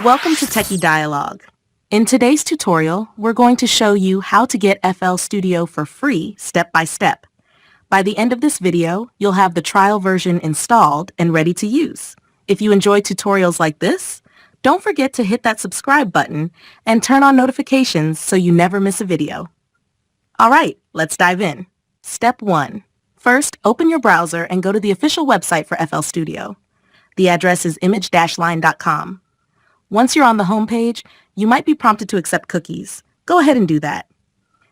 Welcome to Techie Dialogue. In today's tutorial, we're going to show you how to get FL Studio for free step by step. By the end of this video, you'll have the trial version installed and ready to use. If you enjoy tutorials like this, don't forget to hit that subscribe button and turn on notifications so you never miss a video. Alright, let's dive in. Step 1. First, open your browser and go to the official website for FL Studio. The address is image-line.com. Once you're on the home page, you might be prompted to accept cookies. Go ahead and do that.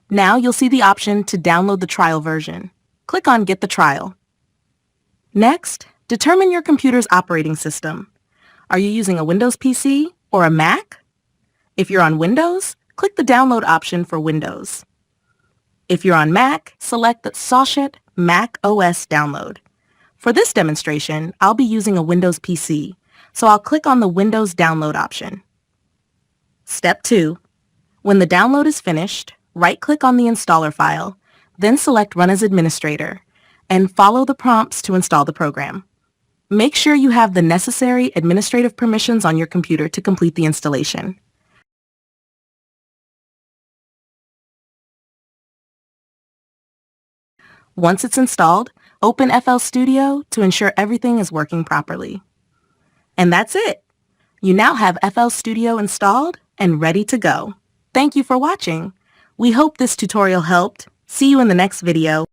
Now you'll see the option to download the trial version. Click on Get the Trial. Next, determine your computer's operating system. Are you using a Windows PC or a Mac? If you're on Windows, click the Download option for Windows. If you're on Mac, select the Sochet Mac OS Download. For this demonstration, I'll be using a Windows PC, so I'll click on the Windows Download option. Step 2. When the download is finished, right-click on the installer file, then select Run as Administrator, and follow the prompts to install the program. Make sure you have the necessary administrative permissions on your computer to complete the installation. Once it's installed, open FL Studio to ensure everything is working properly. And that's it! You now have FL Studio installed and ready to go. Thank you for watching. We hope this tutorial helped. See you in the next video.